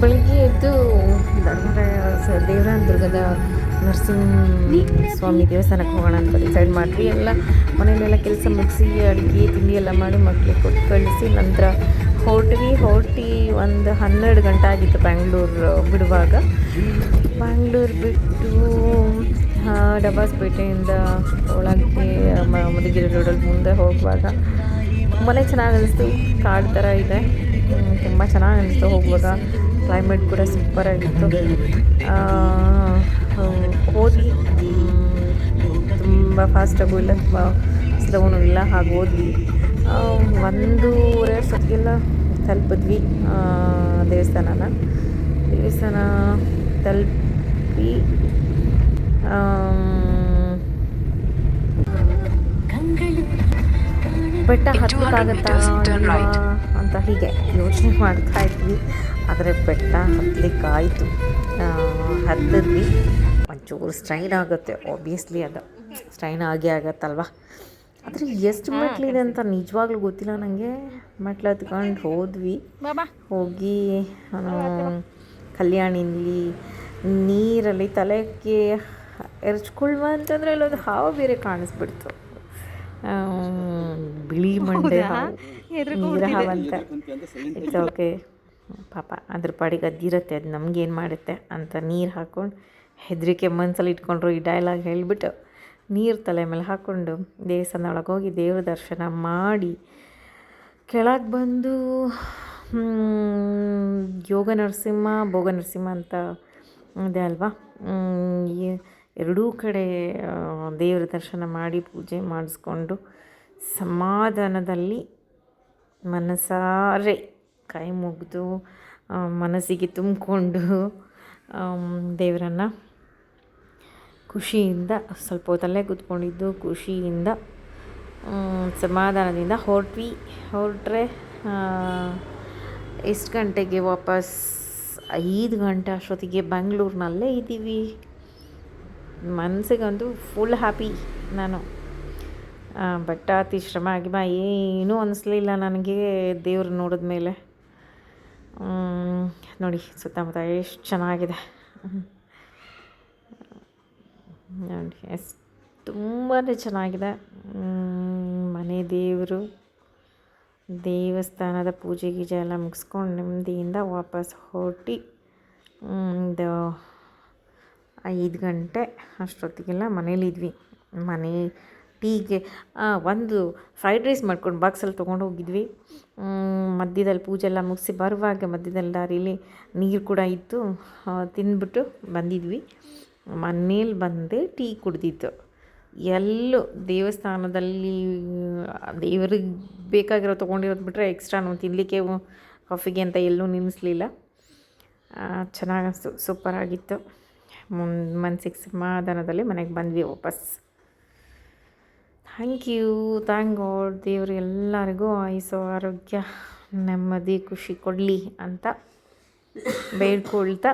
ಬೆಳಿಗ್ಗೆ ಎದ್ದು ಧರ್ಮರಾಯ ದೇವರಾಯನ ದುರ್ಗದ ನರಸಿಂಹ ಸ್ವಾಮಿ ದೇವಸ್ಥಾನಕ್ಕೆ ಹೋಗೋಣ ಅಂತ ಡಿಸೈಡ್ ಮಾಡಿದ್ವಿ. ಎಲ್ಲ ಮನೆಯಲ್ಲೆಲ್ಲ ಕೆಲಸ ಮುಗಿಸಿ ಅಡುಗೆ ತಿಂಡಿ ಎಲ್ಲ ಮಾಡಿ ಮಕ್ಕಳಿಗೆ ಕೊಟ್ಟು ಕಳಿಸಿ ನಂತರ ಹೊರಟಿ ಒಂದು 12 ಗಂಟೆ ಆಗಿತ್ತು ಬ್ಯಾಂಗ್ಳೂರು ಬಿಡುವಾಗ. ಬ್ಯಾಂಗ್ಳೂರು ಬಿಟ್ಟು ಡಬಾಸ್ಪೇಟೆಯಿಂದ ಒಳಗೆ ಮಧುಗಿರಿ ರೋಡಲ್ಲಿ ಮುಂದೆ ಹೋಗುವಾಗ ತುಂಬಾ ಚೆನ್ನಾಗಿ ಅನಿಸ್ತು. ಕಾಡು ಥರ ಇದೆ, ತುಂಬ ಚೆನ್ನಾಗಿ ಅನಿಸ್ತು. ಹೋಗುವಾಗ ಕ್ಲೈಮೇಟ್ ಕೂಡ ಸೂಪರಾಗಿತ್ತು. ಹೋದ್ವಿ, ತುಂಬ ಫಾಸ್ಟಾಗೂ ಇಲ್ಲ, ತುಂಬ ಸ್ಲೋನೂ ಇಲ್ಲ, ಹಾಗೆ ಹೋದ್ವಿ. 1:30 ಅಷ್ಟೊತ್ತಿಗೆಲ್ಲ ತಲುಪಿದ್ವಿ ದೇವಸ್ಥಾನ ತಲುಪಿ ಬೆಟ್ಟ ಹತ್ತಲಿಕ್ಕಾಗತ್ತಾ ಅಂತ ಹೀಗೆ ಯೋಚನೆ ಮಾಡ್ತಾ ಇದ್ವಿ. ಆದರೆ ಬೆಟ್ಟ ಹತ್ತಲಿಕ್ಕಾಯಿತು, ಹತ್ತಿದ್ವಿ. ಒಂಚೂರು ಸ್ಟ್ರೈನ್ ಆಗುತ್ತೆ, ಆಬ್ವಿಯಸ್ಲಿ ಅದು ಸ್ಟ್ರೈನ್ ಆಗತ್ತಲ್ವ. ಆದರೆ ಎಷ್ಟು ಮೆಟ್ಲಿದೆ ಅಂತ ನಿಜವಾಗ್ಲೂ ಗೊತ್ತಿಲ್ಲ ನನಗೆ. ಮೆಟ್ಲು ಹತ್ಕೊಂಡು ಹೋಗಿ ಕಲ್ಯಾಣಿಲಿ ನೀರಲ್ಲಿ ತಲೆಗೆ ಎರಚ್ಕೊಳ್ವ ಅಂತಂದರೆ ಅಲ್ಲೊಂದು ಹಾವು ಬೇರೆ ಕಾಣಿಸ್ಬಿಡ್ತು. ಬಿಳಿ ಮಂಡೆ ಹಾವು, ನೀರ ಹಾವಂತ. ಇಟ್ಸ್ ಓಕೆ, ಪಾಪ ಅದ್ರ ಪಾಡಿಗೆ ಅದಿರುತ್ತೆ, ಅದು ನಮಗೇನು ಮಾಡುತ್ತೆ ಅಂತ ನೀರು ಹಾಕ್ಕೊಂಡು ಹೆದರಿಕೆ ಮನಸ್ಸಲ್ಲಿ ಇಟ್ಕೊಂಡ್ರು. ಈ ಡೈಲಾಗ್ ಹೇಳಿಬಿಟ್ಟು ನೀರು ತಲೆ ಮೇಲೆ ಹಾಕ್ಕೊಂಡು ದೇವಸ್ಥಾನ ಒಳಗೆ ಹೋಗಿ ದೇವ್ರ ದರ್ಶನ ಮಾಡಿ ಕೆಳಗೆ ಬಂದು ಯೋಗ ನರಸಿಂಹ ಭೋಗ ನರಸಿಂಹ ಅಂತ ಇದೆ ಅಲ್ವಾ, ಎರಡೂ ಕಡೆ ದೇವರ ದರ್ಶನ ಮಾಡಿ ಪೂಜೆ ಮಾಡಿಸ್ಕೊಂಡು ಸಮಾಧಾನದಲ್ಲಿ ಮನಸಾರೆ ಕೈ ಮುಗಿದು ಮನಸ್ಸಿಗೆ ತುಂಬಿಕೊಂಡು ದೇವರನ್ನು ಖುಷಿಯಿಂದ ಸ್ವಲ್ಪ ಹೊತ್ತಲ್ಲೇ ಕೂತ್ಕೊಂಡಿದ್ದು ಖುಷಿಯಿಂದ ಸಮಾಧಾನದಿಂದ ಹೊರಟ್ರೆ ಎಷ್ಟು ಗಂಟೆಗೆ ವಾಪಸ್ 5 ಗಂಟೆ ಅಷ್ಟೊತ್ತಿಗೆ ಬೆಂಗಳೂರಿನಲ್ಲೇ ಇದ್ದೀವಿ. ಮನಸ್ಸಿಗಂತೂ ಫುಲ್ ಹ್ಯಾಪಿ. ನಾನು ಬೆಟ್ಟ ಹತ್ತಿ ಶ್ರಮ ಆಗಿ ಏನೂ ಅನ್ನಿಸ್ಲಿಲ್ಲ ನನಗೆ ದೇವ್ರು ನೋಡಿದ ಮೇಲೆ. ನೋಡಿ ಸುತ್ತಮುತ್ತ ಎಷ್ಟು ಚೆನ್ನಾಗಿದೆ ನೋಡಿ, ಎಷ್ಟು ತುಂಬಾ ಚೆನ್ನಾಗಿದೆ. ಮನೆ ದೇವರು ದೇವಸ್ಥಾನದ ಪೂಜೆ ಗೀಜೆ ಎಲ್ಲ ಮುಗಿಸ್ಕೊಂಡು ನೆಮ್ಮದಿಯಿಂದ ವಾಪಸ್ ಹೊರಟಿ 5 ಗಂಟೆ ಅಷ್ಟೊತ್ತಿಗೆಲ್ಲ ಮನೇಲಿದ್ವಿ. ಮನೆ ಟೀಗೆ ಒಂದು ಫ್ರೈಡ್ ರೈಸ್ ಮಾಡ್ಕೊಂಡು ಬಾಕ್ಸಲ್ಲಿ ತೊಗೊಂಡು ಹೋಗಿದ್ವಿ. ಮಧ್ಯದಲ್ಲಿ ಪೂಜೆ ಎಲ್ಲ ಮುಗಿಸಿ ಬರುವಾಗ ಮಧ್ಯದಲ್ಲಿ ದಾರಿಲಿ ನೀರು ಕೂಡ ಇತ್ತು, ತಿಂದ್ಬಿಟ್ಟು ಬಂದಿದ್ವಿ. ಮನೇಲಿ ಬಂದೆ ಟೀ ಕುಡ್ದಿದ್ದು. ಎಲ್ಲೂ ದೇವಸ್ಥಾನದಲ್ಲಿ ದೇವ್ರಿಗೆ ಬೇಕಾಗಿರೋ ತೊಗೊಂಡಿರೋದು ಬಿಟ್ಟರೆ ಎಕ್ಸ್ಟ್ರಾ ನಾವು ತಿನ್ನಲಿಕ್ಕೆ ಕಾಫಿಗೆ ಅಂತ ಎಲ್ಲೂ ನಿಲ್ಲಿಸಲಿಲ್ಲ. ಚೆನ್ನಾಗಿಸ್ತು, ಸೂಪರಾಗಿತ್ತು. ಮನಸ್ಸಿಗೆ ಸಮಾಧಾನದಲ್ಲಿ ಮನೆಗೆ ಬಂದ್ವಿ ವಾಪಸ್. Thank god. ದೇವರು ಎಲ್ಲರಿಗೂ ಆಯುಸ್ಸು ಆರೋಗ್ಯ ನೆಮ್ಮದಿ ಖುಷಿ ಕೊಡಲಿ ಅಂತ ಬೇಡ್ಕೊಳ್ತಾ